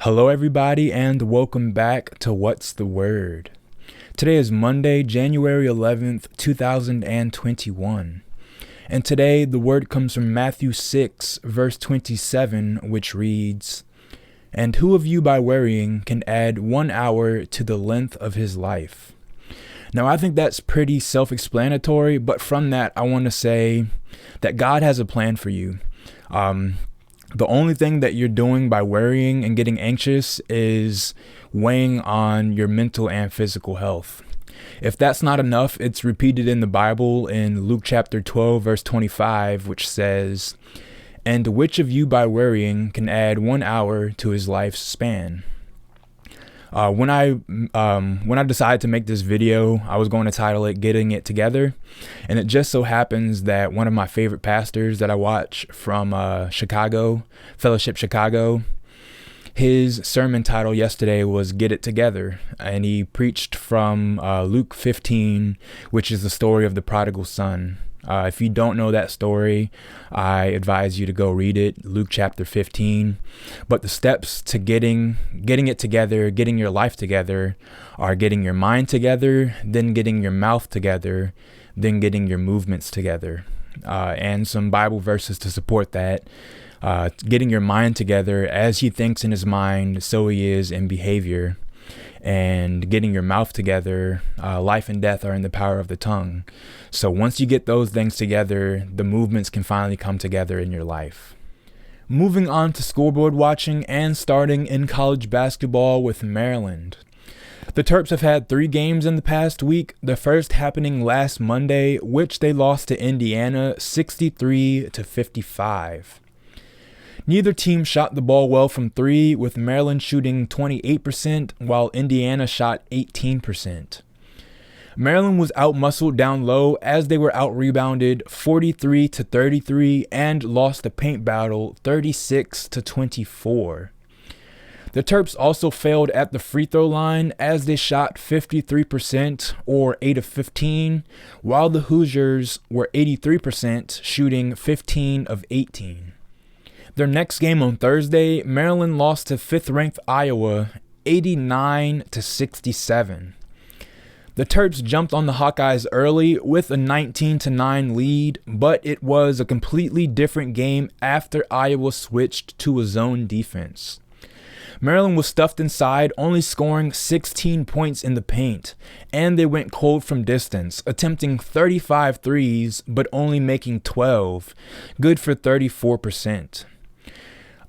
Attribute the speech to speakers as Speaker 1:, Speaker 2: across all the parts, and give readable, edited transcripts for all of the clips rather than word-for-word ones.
Speaker 1: Hello, everybody, and welcome back to What's the Word? Today is Monday, January 11th, 2021. And today the word comes from Matthew 6, verse 27, which reads, "And who of you by worrying can add 1 hour to the length of his life?" Now, I think that's pretty self-explanatory, but from that, I want to say that God has a plan for you. The only thing that you're doing by worrying and getting anxious is weighing on your mental and physical health. If that's not enough, it's repeated in the Bible in Luke chapter 12, verse 25, which says, "And which of you by worrying can add 1 hour to his life's span?" When I decided to make this video, I was going to title it "Getting It Together," and it just so happens that one of my favorite pastors that I watch from Chicago, Fellowship Chicago, his sermon title yesterday was "Get It Together," and he preached from Luke 15, which is the story of the prodigal son. If you don't know that story, I advise you to go read it, Luke chapter 15. But the steps to getting it together, getting your life together, are getting your mind together, then getting your mouth together, then getting your movements together. And some Bible verses to support that. Getting your mind together, as he thinks in his mind, so he is in behavior. And getting your mouth together, life and death are in the power of the tongue. So once you get those things together, the movements can finally come together in your life. Moving on to scoreboard watching and starting in college basketball with Maryland. The Terps have had 3 games in the past week, the first happening last Monday, which they lost to Indiana 63-55. Neither team shot the ball well from 3, with Maryland shooting 28%, while Indiana shot 18%. Maryland was out-muscled down low as they were out-rebounded 43-33 and lost the paint battle 36-24. The Terps also failed at the free throw line as they shot 53%, or 8 of 15, while the Hoosiers were 83%, shooting 15 of 18. Their next game on Thursday, Maryland lost to 5th-ranked Iowa 89-67. The Terps jumped on the Hawkeyes early with a 19-9 lead, but it was a completely different game after Iowa switched to a zone defense. Maryland was stuffed inside, only scoring 16 points in the paint, and they went cold from distance, attempting 35 threes, but only making 12, good for 34%.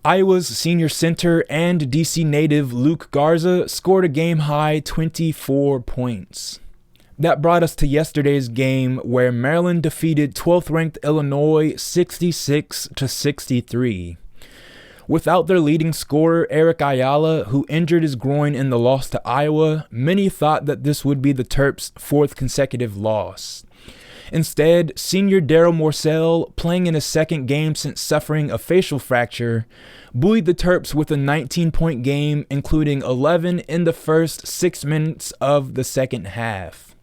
Speaker 1: Iowa's senior center and D.C. native Luke Garza scored a game-high 24 points. That brought us to yesterday's game, where Maryland defeated 12th-ranked Illinois 66-63. Without their leading scorer, Eric Ayala, who injured his groin in the loss to Iowa, many thought that this would be the Terps' 4th consecutive loss. Instead, senior Daryl Morcell, playing in his 2nd game since suffering a facial fracture, buoyed the Terps with a 19-point game, including 11 in the first 6 minutes of the second half.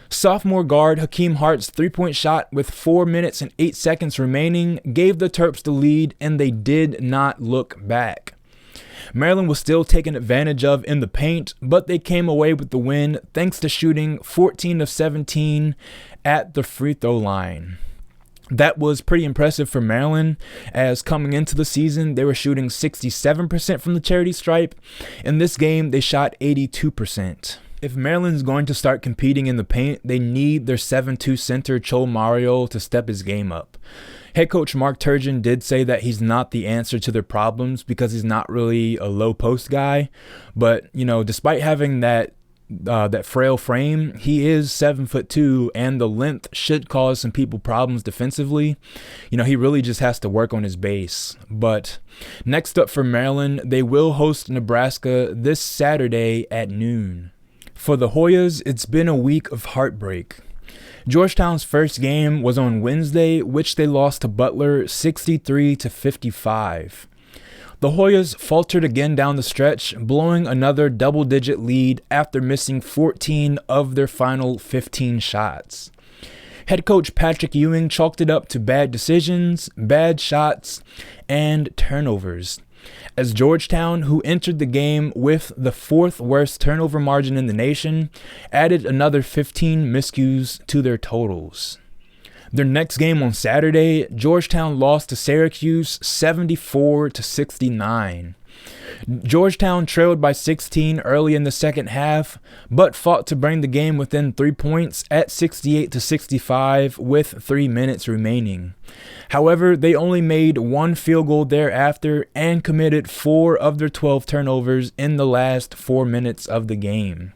Speaker 1: Sophomore guard Hakeem Hart's 3-point shot with 4 minutes and 8 seconds remaining gave the Terps the lead, and they did not look back. Maryland was still taken advantage of in the paint, but they came away with the win thanks to shooting 14 of 17 at the free throw line. That was pretty impressive for Maryland, as coming into the season, they were shooting 67% from the charity stripe. In this game, they shot 82%. If Maryland's going to start competing in the paint, they need their 7'2" center Chol Mario to step his game up. Head coach Mark Turgeon did say that he's not the answer to their problems because he's not really a low post guy. But, despite having that frail frame, he is 7'2", and the length should cause some people problems defensively. He really just has to work on his base. But next up for Maryland, they will host Nebraska this Saturday at noon. For the Hoyas, it's been a week of heartbreak. Georgetown's first game was on Wednesday, which they lost to Butler 63-55. The Hoyas faltered again down the stretch, blowing another double-digit lead after missing 14 of their final 15 shots. Head coach Patrick Ewing chalked it up to bad decisions, bad shots, and turnovers, as Georgetown, who entered the game with the 4th worst turnover margin in the nation, added another 15 miscues to their totals. Their next game on Saturday, Georgetown lost to Syracuse 74-69. Georgetown trailed by 16 early in the second half, but fought to bring the game within 3 points at 68-65 with 3 minutes remaining. However, they only made 1 field goal thereafter and committed 4 of their 12 turnovers in the last 4 minutes of the game.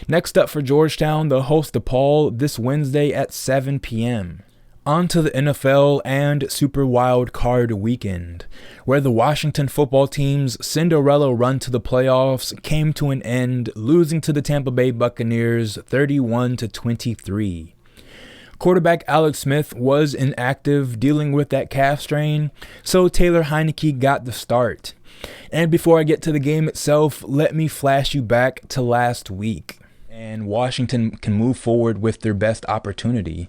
Speaker 1: Next up for Georgetown, they'll host DePaul this Wednesday at 7 p.m. On to the NFL and Super Wild Card Weekend, where the Washington football team's Cinderella run to the playoffs came to an end, losing to the Tampa Bay Buccaneers 31-23. Quarterback Alex Smith was inactive, dealing with that calf strain, so Taylor Heineke got the start. And before I get to the game itself, let me flash you back to last week, and Washington can move forward with their best opportunity.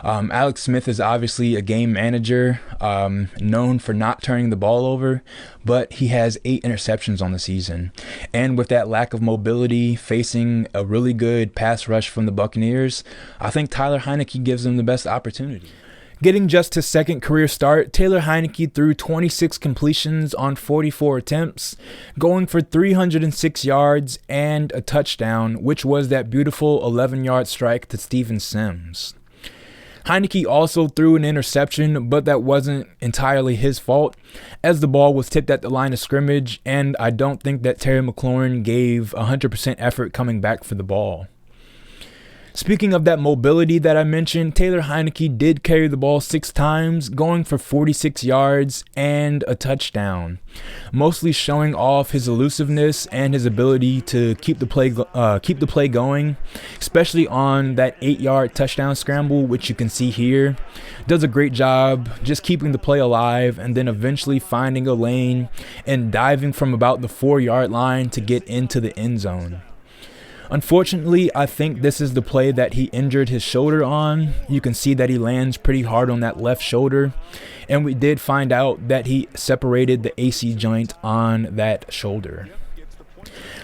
Speaker 1: Alex Smith is obviously a game manager, known for not turning the ball over, but he has 8 interceptions on the season. And with that lack of mobility, facing a really good pass rush from the Buccaneers, I think Tyler Heineke gives them the best opportunity. Getting just his second career start, Taylor Heineke threw 26 completions on 44 attempts, going for 306 yards and a touchdown, which was that beautiful 11-yard strike to Steven Sims. Heineke also threw an interception, but that wasn't entirely his fault, as the ball was tipped at the line of scrimmage, and I don't think that Terry McLaurin gave 100% effort coming back for the ball. Speaking of that mobility that I mentioned, Taylor Heineke did carry the ball 6 times, going for 46 yards and a touchdown, mostly showing off his elusiveness and his ability to keep the play going, especially on that 8-yard touchdown scramble, which you can see here. Does a great job just keeping the play alive and then eventually finding a lane and diving from about the 4-yard line to get into the end zone. Unfortunately, I think this is the play that he injured his shoulder on. You can see that he lands pretty hard on that left shoulder, and we did find out that he separated the AC joint on that shoulder.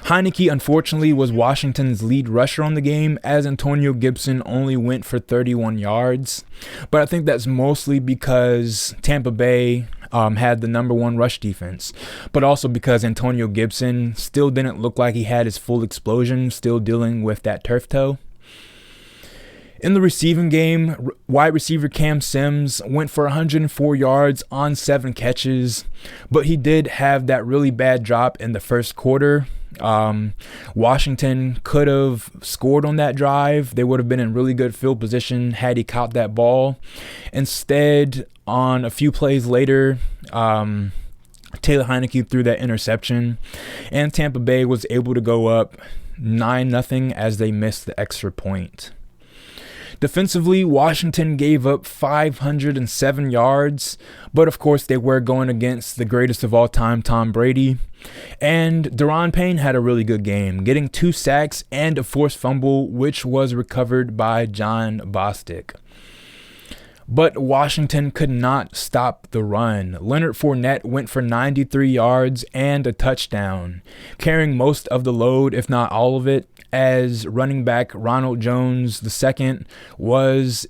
Speaker 1: Heineke, unfortunately, was Washington's lead rusher on the game, as Antonio Gibson only went for 31 yards. But I think that's mostly because Tampa Bay had the number 1 rush defense, but also because Antonio Gibson still didn't look like he had his full explosion, still dealing with that turf toe. In the receiving game, wide receiver Cam Sims went for 104 yards on 7 catches, but he did have that really bad drop in the first quarter. Washington could have scored on that drive. They would have been in really good field position had he caught that ball. Instead, on a few plays later, Taylor Heineke threw that interception, and Tampa Bay was able to go up 9-0 as they missed the extra point. Defensively, Washington gave up 507 yards, but of course they were going against the greatest of all time, Tom Brady. And Daron Payne had a really good game, getting 2 sacks and a forced fumble, which was recovered by John Bostic. But Washington could not stop the run. Leonard Fournette went for 93 yards and a touchdown, carrying most of the load, if not all of it, as running back Ronald Jones II was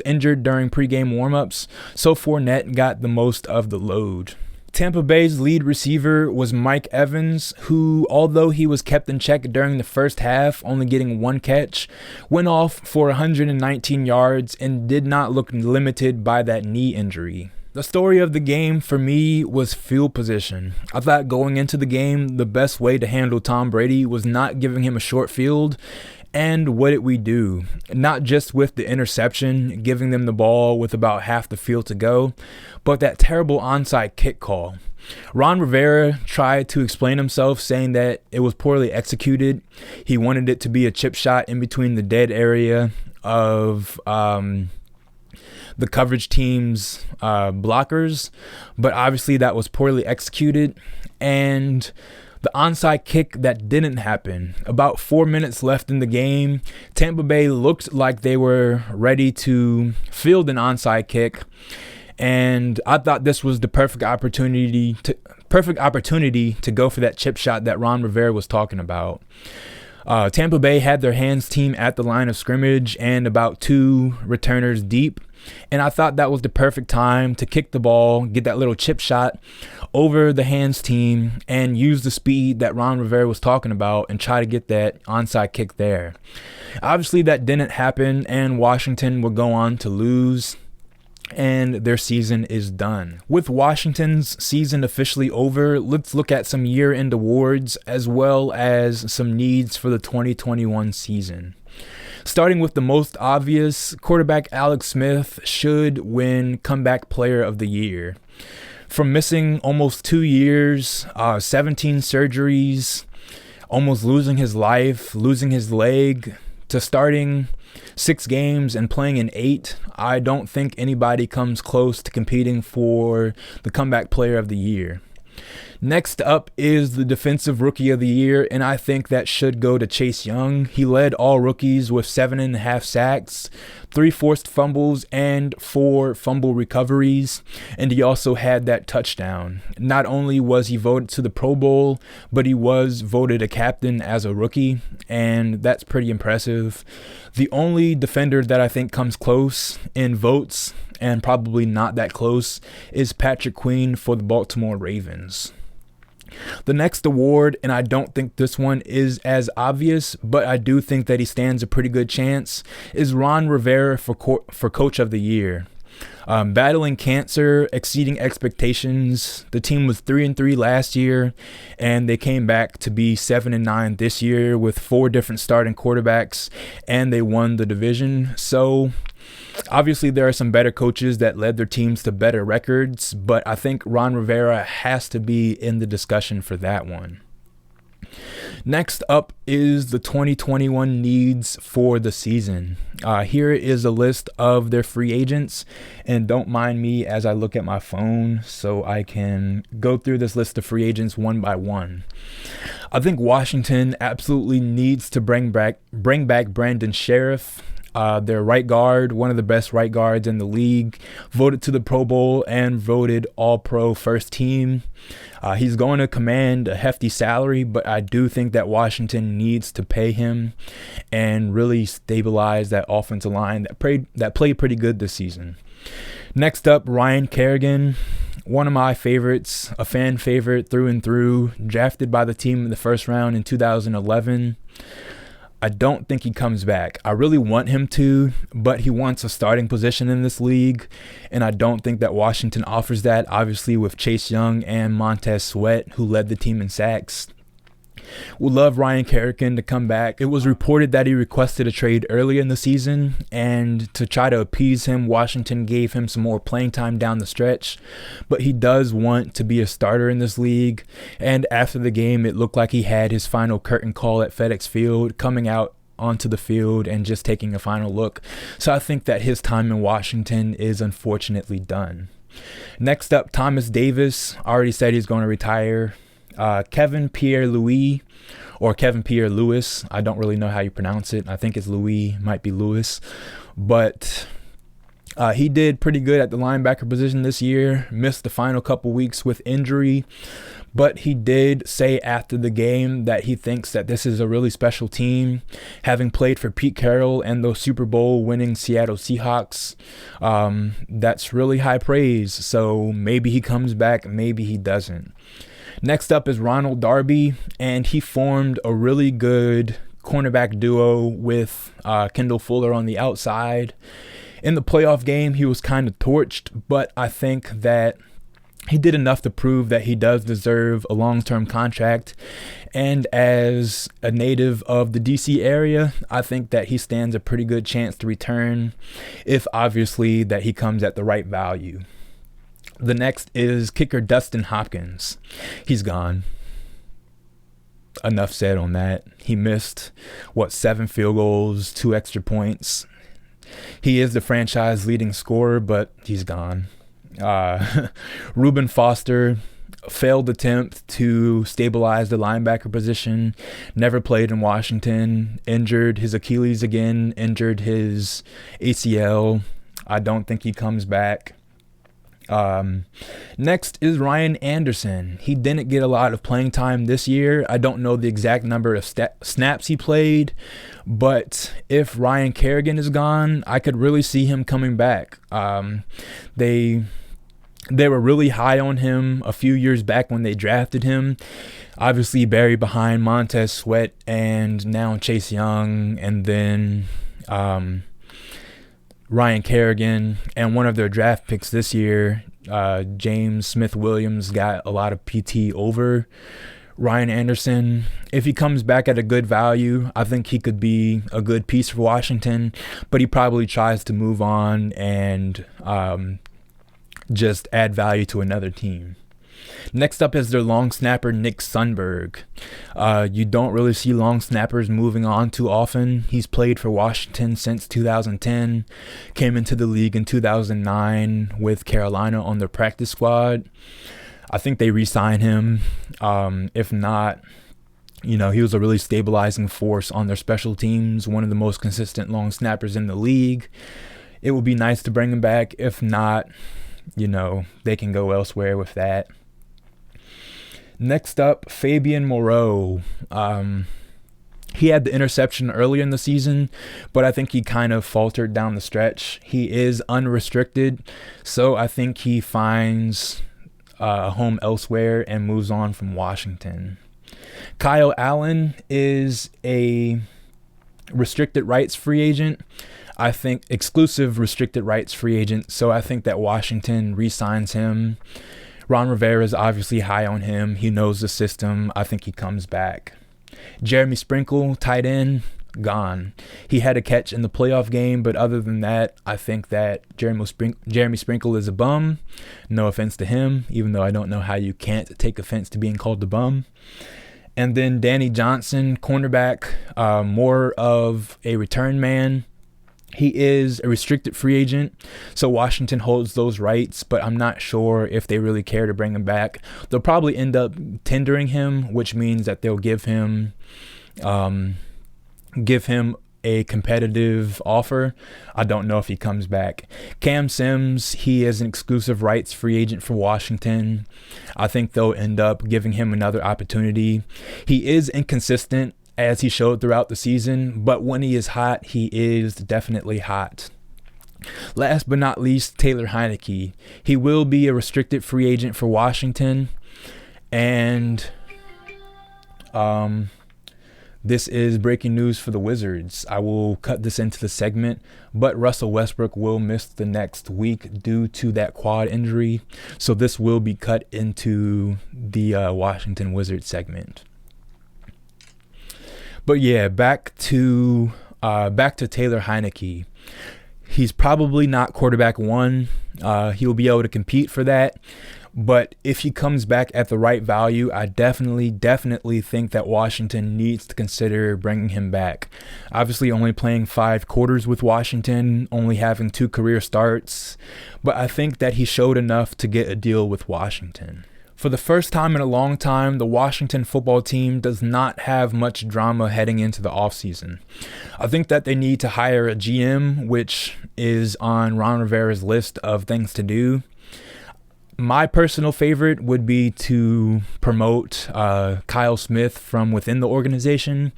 Speaker 1: injured during pregame warmups, so Fournette got the most of the load. Tampa Bay's lead receiver was Mike Evans, who, although he was kept in check during the first half, only getting 1 catch, went off for 119 yards and did not look limited by that knee injury. The story of the game for me was field position. I thought going into the game, the best way to handle Tom Brady was not giving him a short field. And what did we do? Not just with the interception, giving them the ball with about half the field to go, but that terrible onside kick call. Ron Rivera tried to explain himself, saying that it was poorly executed. He wanted it to be a chip shot in between the dead area of the coverage team's blockers, but obviously that was poorly executed. And The onside kick that didn't happen. About 4 minutes left in the game. Tampa Bay looked like they were ready to field an onside kick. And I thought this was the perfect opportunity to go for that chip shot that Ron Rivera was talking about. Tampa Bay had their hands team at the line of scrimmage and about 2 returners deep. And I thought that was the perfect time to kick the ball, get that little chip shot over the hands team, and use the speed that Ron Rivera was talking about and try to get that onside kick there. Obviously, that didn't happen, and Washington would go on to lose, and their season is done. With Washington's season officially over, let's look at some year-end awards as well as some needs for the 2021 season. Starting with the most obvious, quarterback Alex Smith should win Comeback Player of the Year. From missing almost 2 years, 17 surgeries, almost losing his life, losing his leg, to starting 6 games and playing in 8, I don't think anybody comes close to competing for the Comeback Player of the Year. Next up is the Defensive Rookie of the Year, and I think that should go to Chase Young. He led all rookies with 7.5 sacks, 3 forced fumbles, and 4 fumble recoveries, and he also had that touchdown. Not only was he voted to the Pro Bowl, but he was voted a captain as a rookie, and that's pretty impressive. The only defender that I think comes close in votes, and probably not that close, is Patrick Queen for the Baltimore Ravens. The next award, and I don't think this one is as obvious, but I do think that he stands a pretty good chance, is Ron Rivera for Coach of the Year. Battling cancer, exceeding expectations. The team was 3-3 last year, and they came back to be 7-9 this year with 4 different starting quarterbacks, and they won the division. So obviously, there are some better coaches that led their teams to better records, but I think Ron Rivera has to be in the discussion for that one. Next up is the 2021 needs for the season. Here is a list of their free agents, and don't mind me as I look at my phone so I can go through this list of free agents one by one. I think Washington absolutely needs to bring back Brandon Sheriff. Their right guard, one of the best right guards in the league, voted to the Pro Bowl and voted All-Pro first team. He's going to command a hefty salary, but I do think that Washington needs to pay him and really stabilize that offensive line that played pretty good this season. Next up, Ryan Kerrigan, one of my favorites, a fan favorite through and through, drafted by the team in the first round in 2011. I don't think he comes back. I really want him to, but he wants a starting position in this league, and I don't think that Washington offers that, obviously, with Chase Young and Montez Sweat, who led the team in sacks. Would love Ryan Kerrigan to come back. It was reported that he requested a trade early in the season, and to try to appease him, Washington gave him some more playing time down the stretch, but he does want to be a starter in this league. And after the game, it looked like he had his final curtain call at FedEx Field, coming out onto the field and just taking a final look. So I think that his time in Washington is unfortunately done. Next up, Thomas Davis already said he's going to retire. Kevin Pierre-Louis, or Kevin Pierre-Louis, I don't really know how you pronounce it. I think it's Louis, might be Louis, but he did pretty good at the linebacker position this year. Missed the final couple weeks with injury, but he did say after the game that he thinks that this is a really special team, having played for Pete Carroll and those Super Bowl winning Seattle Seahawks. That's really high praise, so maybe he comes back, maybe he doesn't. Next up is Ronald Darby, and he formed a really good cornerback duo with Kendall Fuller on the outside. In the playoff game, he was kind of torched, but I think that he did enough to prove that he does deserve a long-term contract. And as a native of the D.C. area, I think that he stands a pretty good chance to return, if obviously that he comes at the right value. The next is kicker Dustin Hopkins. He's gone. Enough said on that. He missed, 7 field goals, 2 extra points. He is the franchise leading scorer, but he's gone. Reuben Foster, failed attempt to stabilize the linebacker position, never played in Washington, injured his Achilles again, injured his ACL. I don't think he comes back. Next is Ryan Anderson. He didn't get a lot of playing time this year. I don't know the exact number of snaps he played, but if Ryan Kerrigan is gone, I could really see him coming back. They were really high on him a few years back when they drafted him. Obviously buried behind Montez Sweat and now Chase Young, and then Ryan Kerrigan, and one of their draft picks this year, James Smith-Williams, got a lot of PT over Ryan Anderson. If he comes back at a good value, I think he could be a good piece for Washington, but he probably tries to move on and just add value to another team. Next up is their long snapper, Nick Sundberg. You don't really see long snappers moving on too often. He's played for Washington since 2010, came into the league in 2009 with Carolina on their practice squad. I think they re-sign him. If not, he was a really stabilizing force on their special teams, one of the most consistent long snappers in the league. It would be nice to bring him back. If not, they can go elsewhere with that. Next up, Fabian Moreau. He had the interception earlier in the season, but I think he kind of faltered down the stretch. He is unrestricted, so I think he finds a home elsewhere and moves on from Washington. Kyle Allen is a restricted rights free agent. I think exclusive restricted rights free agent, so I think that Washington re-signs him. Ron Rivera is obviously high on him. He knows the system. I think he comes back. Jeremy Sprinkle, tight end, gone. He had a catch in the playoff game, but other than that, I think that Jeremy Sprinkle is a bum. No offense to him, even though I don't know how you can't take offense to being called a bum. And then Danny Johnson, cornerback, more of a return man. He is a restricted free agent, so Washington holds those rights, but I'm not sure if they really care to bring him back. They'll probably end up tendering him, which means that they'll give him a competitive offer. I don't know if he comes back. Cam Sims, he is an exclusive rights free agent for Washington. I think they'll end up giving him another opportunity. He is inconsistent, as he showed throughout the season, but when he is hot, he is definitely hot. Last but not least, Taylor Heineke. He will be a restricted free agent for Washington, and this is breaking news for the Wizards. I will cut this into the segment, but Russell Westbrook will miss the next week due to that quad injury, so this will be cut into the Washington Wizards segment. But yeah, back to Taylor Heineke. He's probably not quarterback one. He'll be able to compete for that. But if he comes back at the right value, I definitely think that Washington needs to consider bringing him back. Obviously, only playing 5 quarters with Washington, only having 2 career starts. But I think that he showed enough to get a deal with Washington. For the first time in a long time, the Washington football team does not have much drama heading into the offseason. I think that they need to hire a GM, which is on Ron Rivera's list of things to do. My personal favorite would be to promote Kyle Smith from within the organization,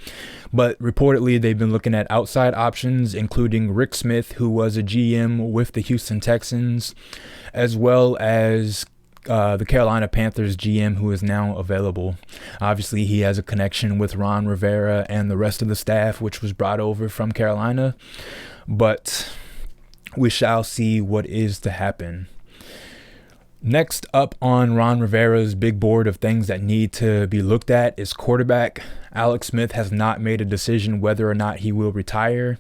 Speaker 1: but reportedly they've been looking at outside options, including Rick Smith, who was a GM with the Houston Texans, as well as the Carolina Panthers GM, who is now available. Obviously, he has a connection with Ron Rivera and the rest of the staff, which was brought over from Carolina. But we shall see what is to happen. Next up on Ron Rivera's big board of things that need to be looked at is quarterback. Alex Smith has not made a decision whether or not he will retire.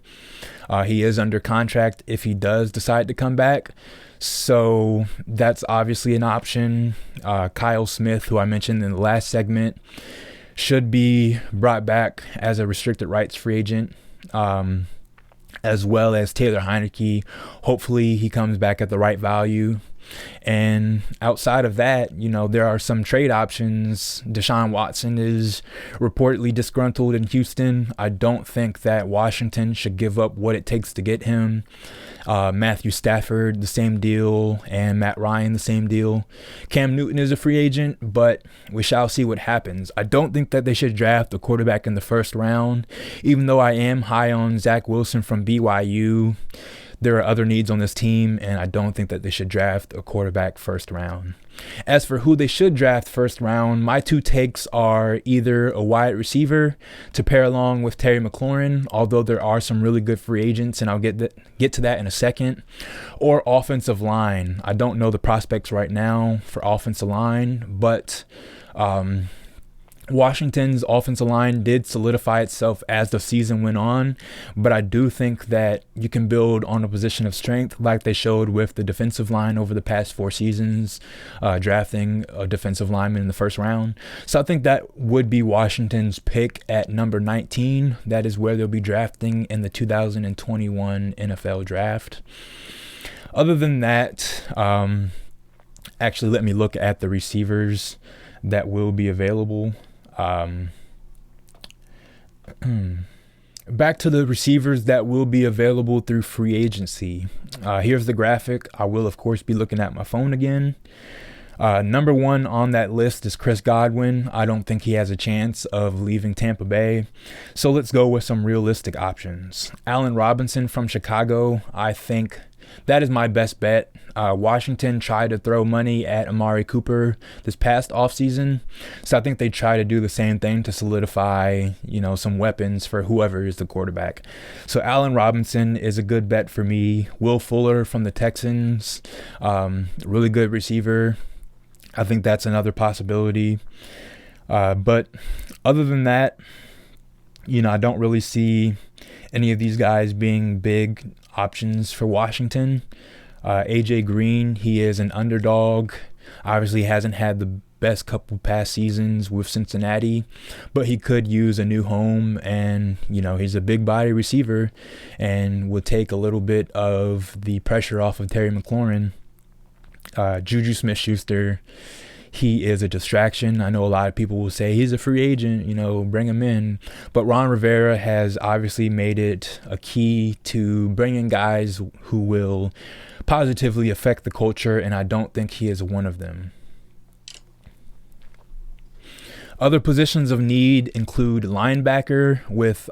Speaker 1: He is under contract if he does decide to come back. So that's obviously an option. Kyle Smith, who I mentioned in the last segment, should be brought back as a restricted rights free agent, as well as Taylor Heineke. Hopefully he comes back at the right value. And outside of that, there are some trade options. Deshaun Watson is reportedly disgruntled in Houston. I don't think that Washington should give up what it takes to get him. Matthew Stafford, the same deal, and Matt Ryan, the same deal. Cam Newton is a free agent, but we shall see what happens. I don't think that they should draft a quarterback in the first round, even though I am high on Zach Wilson from BYU. There are other needs on this team, and I don't think that they should draft a quarterback first round. As for who they should draft first round, my two takes are either a wide receiver to pair along with Terry McLaurin, although there are some really good free agents, and I'll get to that in a second, or offensive line. I don't know the prospects right now for offensive line, but Washington's offensive line did solidify itself as the season went on, but I do think that you can build on a position of strength like they showed with the defensive line over the past 4 seasons, drafting a defensive lineman in the first round. So I think that would be Washington's pick at number 19. That is where they'll be drafting in the 2021 NFL draft. Other than that, actually, let me look at the receivers that will be available. Back to the receivers that will be available through free agency. Here's the graphic. I will, of course, be looking at my phone again. Number 1 on that list is Chris Godwin. I don't think he has a chance of leaving Tampa Bay. So let's go with some realistic options. Allen Robinson from Chicago. I think that is my best bet. Washington tried to throw money at Amari Cooper this past offseason. So I think they try to do the same thing to solidify, some weapons for whoever is the quarterback. So Allen Robinson is a good bet for me. Will Fuller from the Texans, really good receiver. I think that's another possibility. But other than that, I don't really see any of these guys being big options for Washington. AJ Green, he is an underdog. Obviously hasn't had the best couple past seasons with Cincinnati, but he could use a new home, and he's a big body receiver and would take a little bit of the pressure off of Terry McLaurin. Juju Smith-Schuster, he is a distraction. I know a lot of people will say he's a free agent, bring him in. But Ron Rivera has obviously made it a key to bring in guys who will positively affect the culture, and I don't think he is one of them. Other positions of need include linebacker, with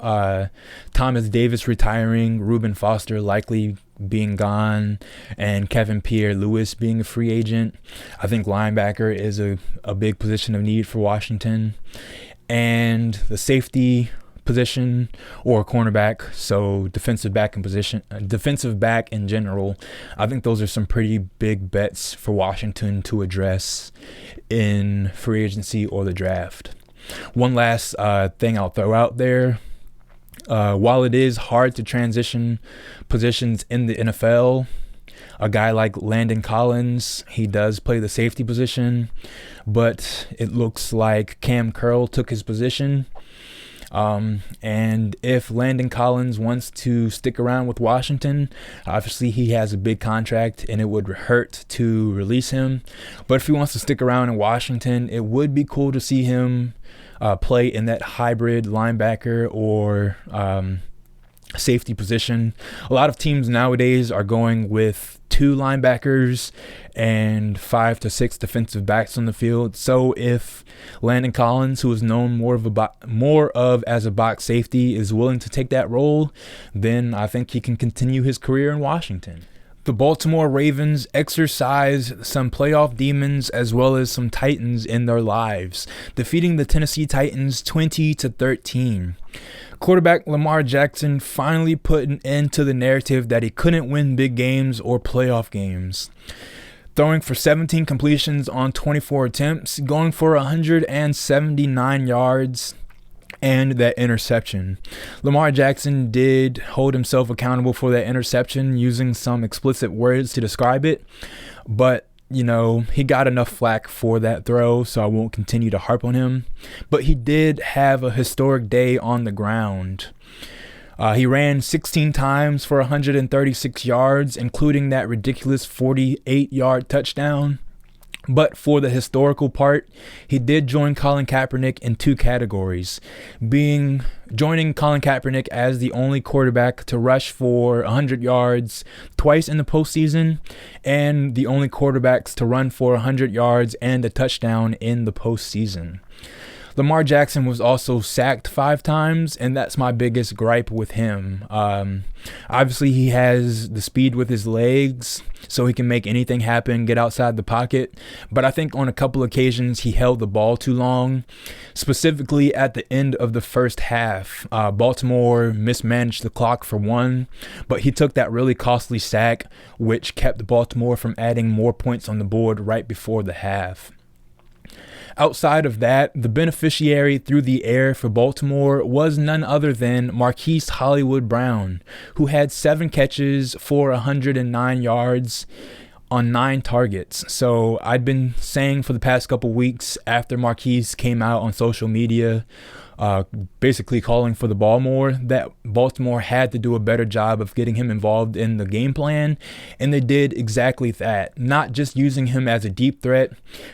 Speaker 1: Thomas Davis retiring, Reuben Foster likely being gone, and Kevin Pierre-Louis being a free agent. I think linebacker is a big position of need for Washington. And the safety position, or cornerback, so defensive back in general, I think those are some pretty big bets for Washington to address in free agency or the draft. One last thing I'll throw out there. While it is hard to transition positions in the NFL, a guy like Landon Collins, he does play the safety position, but it looks like Cam Curl took his position. And if Landon Collins wants to stick around with Washington, obviously he has a big contract and it would hurt to release him. But if he wants to stick around in Washington, it would be cool to see him play in that hybrid linebacker or safety position. A lot of teams nowadays are going with 2 linebackers and 5 to 6 defensive backs on the field. So if Landon Collins, who is known more of as a box safety, is willing to take that role, then I think he can continue his career in Washington. The Baltimore Ravens exercise some playoff demons as well as some Titans in their lives, defeating the Tennessee Titans 20-13. Quarterback Lamar Jackson finally put an end to the narrative that he couldn't win big games or playoff games, throwing for 17 completions on 24 attempts, going for 179 yards, and that interception. Lamar Jackson did hold himself accountable for that interception, using some explicit words to describe it, but he got enough flack for that throw, so I won't continue to harp on him. But he did have a historic day on the ground. He ran 16 times for 136 yards, including that ridiculous 48-yard touchdown. But for the historical part, he did join Colin Kaepernick in two categories, joining Colin Kaepernick as the only quarterback to rush for 100 yards twice in the postseason, and the only quarterbacks to run for 100 yards and a touchdown in the postseason. Lamar Jackson was also sacked 5 times, and that's my biggest gripe with him. Obviously, he has the speed with his legs, so he can make anything happen, get outside the pocket. But I think on a couple occasions, he held the ball too long, specifically at the end of the first half. Baltimore mismanaged the clock for one, but he took that really costly sack, which kept Baltimore from adding more points on the board right before the half. Outside of that, the beneficiary through the air for Baltimore was none other than Marquise Hollywood Brown, who had 7 catches for 109 yards on 9 targets. So I'd been saying for the past couple weeks after Marquise came out on social media, basically calling for the ball more, that Baltimore had to do a better job of getting him involved in the game plan, and they did exactly that. Not just using him as a deep threat,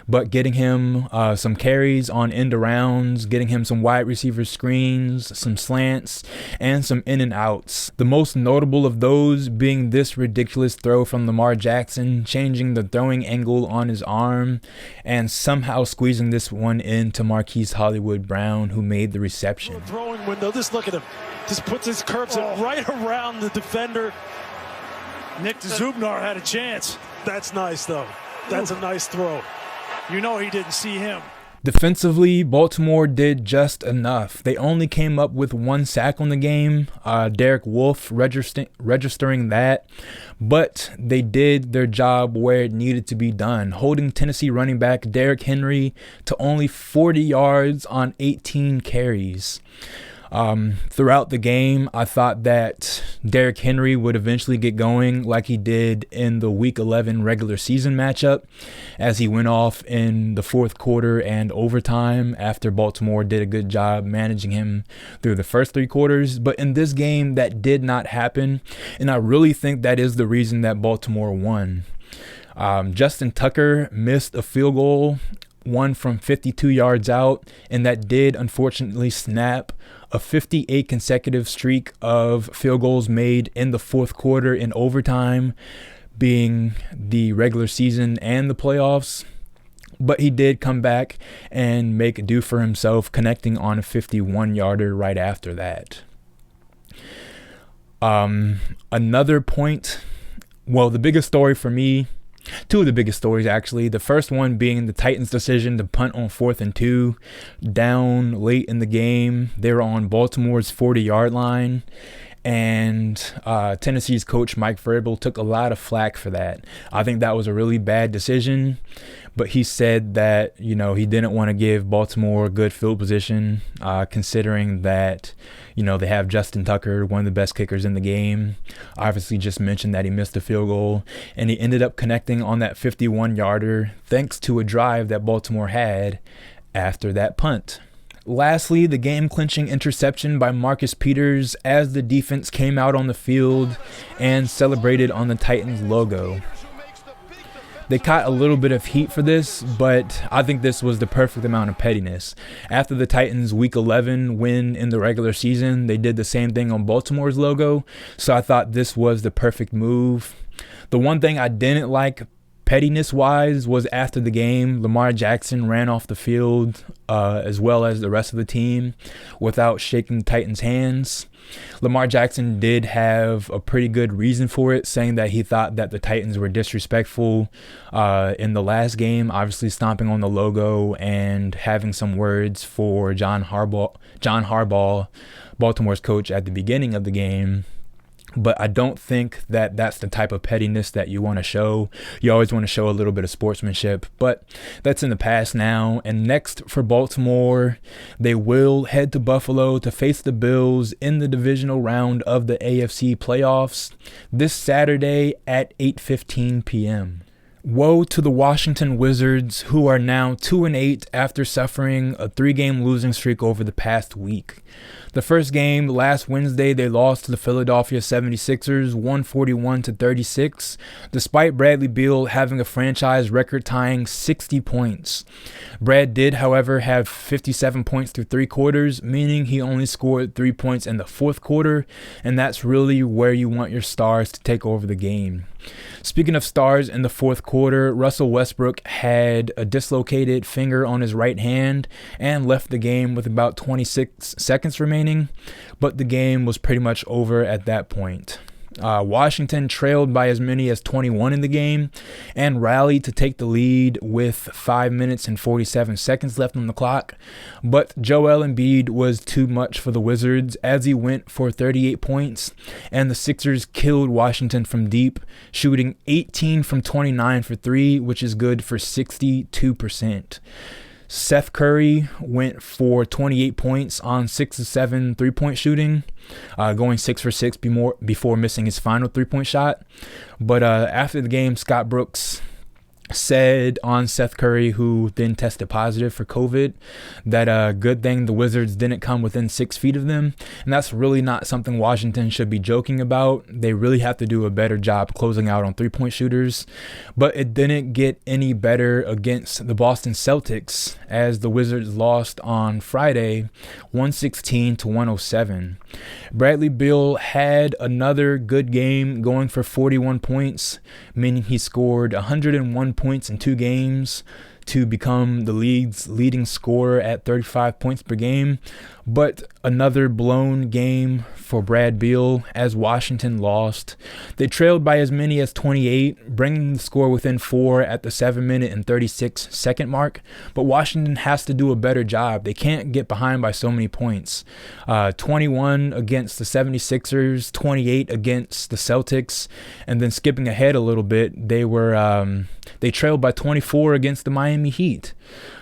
Speaker 1: but getting him some carries on end arounds, getting him some wide receiver screens, some slants, and some in and outs. The most notable of those being this ridiculous throw from Lamar Jackson, changing the throwing angle on his arm and somehow squeezing this one into Marquise Hollywood Brown, who made the reception.
Speaker 2: Throwing window. Just look at him. Just puts his curves right around the defender. Nick Zubnar had a chance. That's nice, though. That's a nice throw. You know he didn't see him.
Speaker 1: Defensively, Baltimore did just enough. They only came up with 1 sack on the game, Derek Wolfe registering that, but they did their job where it needed to be done, holding Tennessee running back Derrick Henry to only 40 yards on 18 carries. Throughout the game, I thought that Derrick Henry would eventually get going like he did in the Week 11 regular season matchup, as he went off in the fourth quarter and overtime after Baltimore did a good job managing him through the first 3 quarters. But in this game, that did not happen, and I really think that is the reason that Baltimore won. Justin Tucker missed a field goal, one from 52 yards out, and that did unfortunately snap a 58 consecutive streak of field goals made in the fourth quarter in overtime, being the regular season and the playoffs. But he did come back and make a do for himself, connecting on a 51-yarder right after that. Another point, well, the biggest story for me, 2 of the biggest stories actually. The first one being the Titans' decision to punt on 4th and 2 down late in the game. They were on Baltimore's 40-yard line, and Tennessee's coach Mike Vrabel took a lot of flack for that. I think that was a really bad decision, but he said that, he didn't want to give Baltimore good field position, considering that, they have Justin Tucker, one of the best kickers in the game. Obviously just mentioned that he missed a field goal, and he ended up connecting on that 51-yarder thanks to a drive that Baltimore had after that punt. Lastly, the game-clinching interception by Marcus Peters as the defense came out on the field and celebrated on the Titans logo. They caught a little bit of heat for this, but I think this was the perfect amount of pettiness. After the Titans' Week 11 win in the regular season, they did the same thing on Baltimore's logo, so I thought this was the perfect move. The one thing I didn't like pettiness-wise was after the game, Lamar Jackson ran off the field as well as the rest of the team without shaking the Titans' hands. Lamar Jackson did have a pretty good reason for it, saying that he thought that the Titans were disrespectful in the last game, obviously stomping on the logo and having some words for John Harbaugh, Baltimore's coach, at the beginning of the game. But I don't think that that's the type of pettiness that you want to show. You always want to show a little bit of sportsmanship, but that's in the past now. And next for Baltimore, they will head to Buffalo to face the Bills in the divisional round of the AFC playoffs this Saturday at 8:15 p.m. Woe to the Washington Wizards, who are now 2-8 after suffering a 3-game losing streak over the past week. The first game last Wednesday, they lost to the Philadelphia 76ers 141-36, despite Bradley Beal having a franchise record-tying 60 points. Brad did, however, have 57 points through 3 quarters, meaning he only scored 3 points in the fourth quarter, and that's really where you want your stars to take over the game. Speaking of stars in the fourth quarter, Russell Westbrook had a dislocated finger on his right hand and left the game with about 26 seconds remaining, but the game was pretty much over at that point. Washington trailed by as many as 21 in the game and rallied to take the lead with 5 minutes and 47 seconds left on the clock. But Joel Embiid was too much for the Wizards as he went for 38 points, and the Sixers killed Washington from deep, shooting 18 from 29 for 3, which is good for 62%. Seth Curry went for 28 points on 6 of 7 3-point shooting, going 6 for 6 before missing his final 3-point shot. But after the game, Scott Brooks said on Seth Curry, who then tested positive for COVID, that good thing the Wizards didn't come within 6 feet of them. And that's really not something Washington should be joking about. They really have to do a better job closing out on 3-point shooters. But it didn't get any better against the Boston Celtics as the Wizards lost on Friday 116-107. Bradley Beal had another good game, going for 41 points, meaning he scored 101 points in 2 games to become the league's leading scorer at 35 points per game. But another blown game for Brad Beal as Washington lost. They trailed by as many as 28, bringing the score within 4 at the 7-minute and 36-second mark. But Washington has to do a better job. They can't get behind by so many points. 21 against the 76ers, 28 against the Celtics, and then skipping ahead a little bit, they trailed by 24 against the Miami Heat.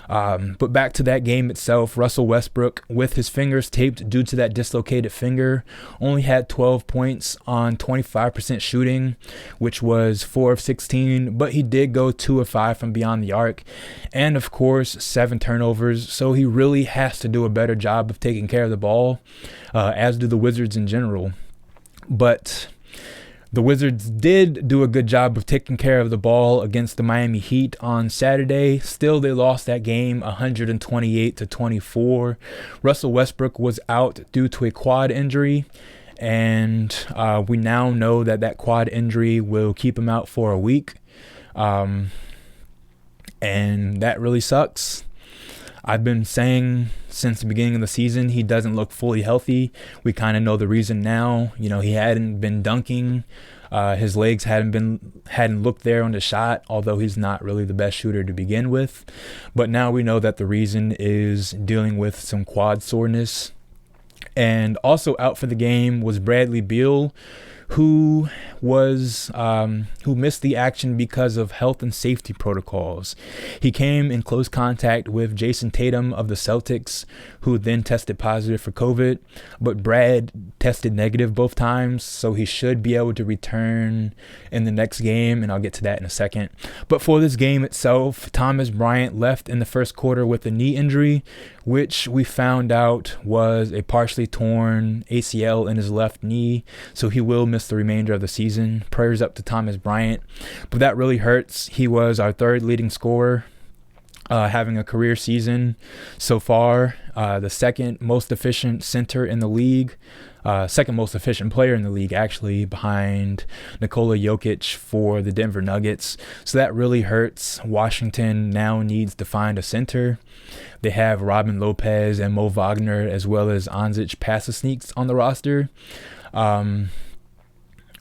Speaker 1: But back to that game itself, Russell Westbrook, with his fingers taped due to that dislocated finger, only had 12 points on 25% shooting, which was 4 of 16, but he did go 2 of 5 from beyond the arc, and of course 7 turnovers, so he really has to do a better job of taking care of the ball, as do the Wizards in general. But the Wizards did do a good job of taking care of the ball against the Miami Heat on Saturday. Still, they lost that game 128-24. Russell Westbrook was out due to a quad injury, and we now know that quad injury will keep him out for a week. And that really sucks. I've been saying since the beginning of the season he doesn't look fully healthy. We kind of know the reason now. You know, he hadn't been dunking. His legs hadn't looked there on the shot, although he's not really the best shooter to begin with. But now we know that the reason is dealing with some quad soreness. And also out for the game was Bradley Beal, who missed the action because of health and safety protocols. He came in close contact with Jason Tatum of the Celtics, who then tested positive for COVID, but Brad tested negative both times, so he should be able to return in the next game, and I'll get to that in a second. But for this game itself, Thomas Bryant left in the first quarter with a knee injury, which we found out was a partially torn ACL in his left knee, so he will miss the remainder of the season. Prayers up to Thomas Bryant, but that really hurts. He was our 3rd leading scorer, having a career season so far, the 2nd most efficient center in the league, 2nd most efficient player in the league, actually, behind Nikola Jokic for the Denver Nuggets. So that really hurts. Washington now needs to find a center. They have Robin Lopez and Mo Wagner, as well as Onzic Pasasneaks on the roster.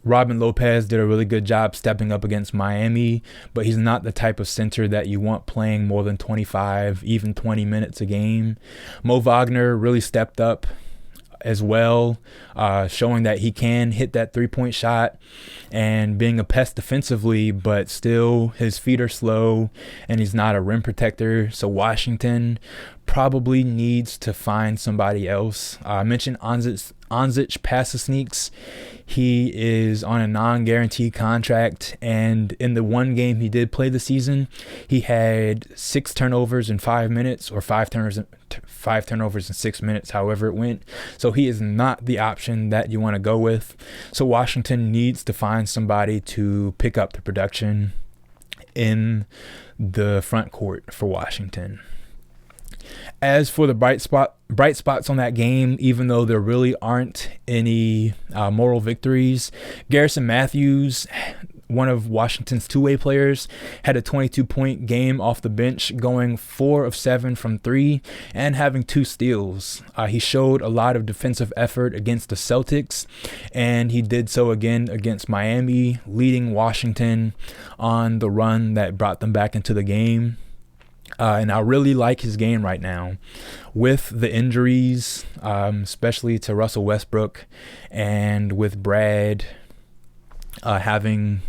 Speaker 1: Robin Lopez did a really good job stepping up against Miami, but he's not the type of center that you want playing more than 25, even 20 minutes a game. Mo Wagner really stepped up as well, showing that he can hit that 3-point shot and being a pest defensively, but still his feet are slow and he's not a rim protector. So Washington probably needs to find somebody else. I mentioned Onzic Onzic Pasasneaks. He is on a non-guaranteed contract, and in the one game he did play the season, he had 6 turnovers in 5 minutes, or 5 turnovers in 6 minutes, however it went. So he is not the option that you want to go with. So Washington needs to find somebody to pick up the production in the front court for Washington. As for the bright spots on that game, even though there really aren't any moral victories, Garrison Matthews, one of Washington's two-way players, had a 22-point game off the bench, going 4 of 7 from 3 and having 2 steals. He showed a lot of defensive effort against the Celtics, and he did so again against Miami, leading Washington on the run that brought them back into the game. And I really like his game right now with the injuries, especially to Russell Westbrook, and with Brad having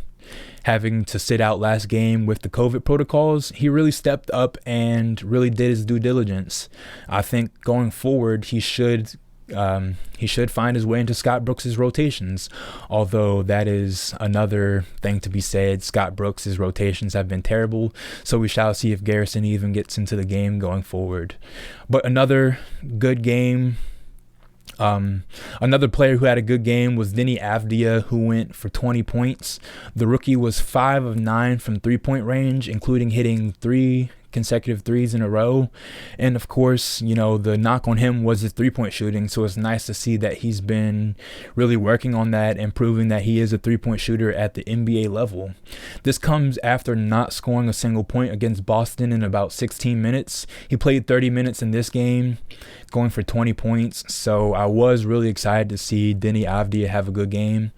Speaker 1: to sit out last game with the COVID protocols. He really stepped up and really did his due diligence. I think going forward, he should find his way into Scott Brooks's rotations, although that is another thing to be said. Scott Brooks's rotations have been terrible, so we shall see if Garrison even gets into the game going forward. But another good game. Another player who had a good game was Denny Avdia, who went for 20 points. The rookie was 5 of 9 from 3-point range, including hitting 3 consecutive threes in a row. And of course, the knock on him was his 3-point shooting, so it's nice to see that he's been really working on that and proving that he is a 3-point shooter at the NBA level. This comes after not scoring a single point against Boston in about 16 minutes. He played 30 minutes in this game, going for 20 points, so I was really excited to see Denny Avdia have a good game.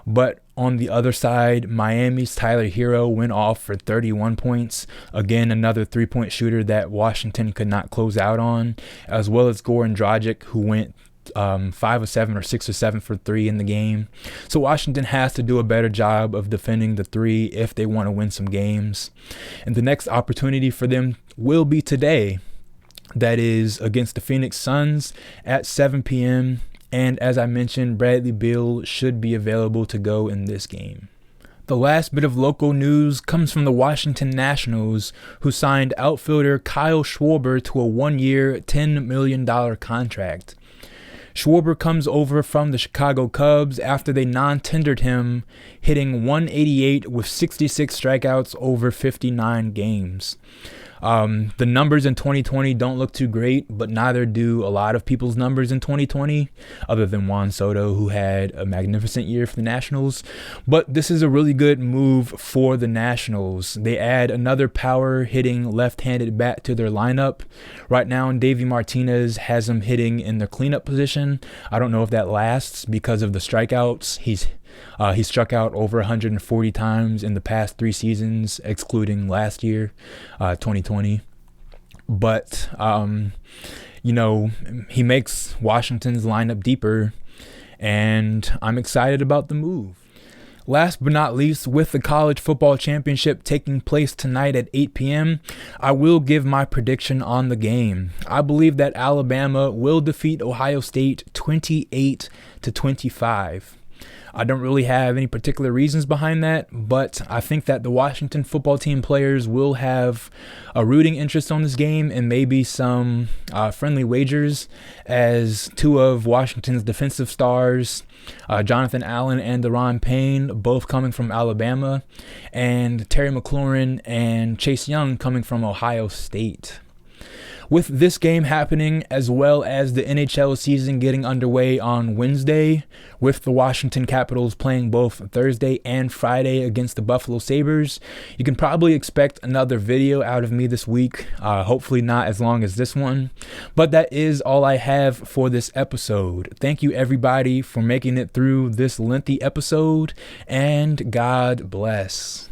Speaker 1: But on the other side, Miami's Tyler Hero went off for 31 points. Again, another 3-point shooter that Washington could not close out on, as well as Goran Dragic, who went 5 of 7 or 6 of 7 for 3 in the game. So Washington has to do a better job of defending the 3 if they want to win some games. And the next opportunity for them will be today. That is against the Phoenix Suns at 7 p.m. And as I mentioned, Bradley Beal should be available to go in this game. The last bit of local news comes from the Washington Nationals, who signed outfielder Kyle Schwarber to a 1-year, $10 million contract. Schwarber comes over from the Chicago Cubs after they non-tendered him, hitting .188 with 66 strikeouts over 59 games. The numbers in 2020 don't look too great, but neither do a lot of people's numbers in 2020, other than Juan Soto, who had a magnificent year for the Nationals. But this is a really good move for the Nationals. They add another power-hitting left-handed bat to their lineup. Right now, Davey Martinez has him hitting in the cleanup position. I don't know if that lasts because of the strikeouts. He struck out over 140 times in the past 3 seasons, excluding last year, 2020. But, he makes Washington's lineup deeper, and I'm excited about the move. Last but not least, with the college football championship taking place tonight at 8 p.m., I will give my prediction on the game. I believe that Alabama will defeat Ohio State 28-25. I don't really have any particular reasons behind that, but I think that the Washington football team players will have a rooting interest on this game and maybe some friendly wagers, as 2 of Washington's defensive stars, Jonathan Allen and Deron Payne, both coming from Alabama, and Terry McLaurin and Chase Young coming from Ohio State. With this game happening, as well as the NHL season getting underway on Wednesday, with the Washington Capitals playing both Thursday and Friday against the Buffalo Sabres, you can probably expect another video out of me this week, hopefully not as long as this one. But that is all I have for this episode. Thank you everybody for making it through this lengthy episode, and God bless.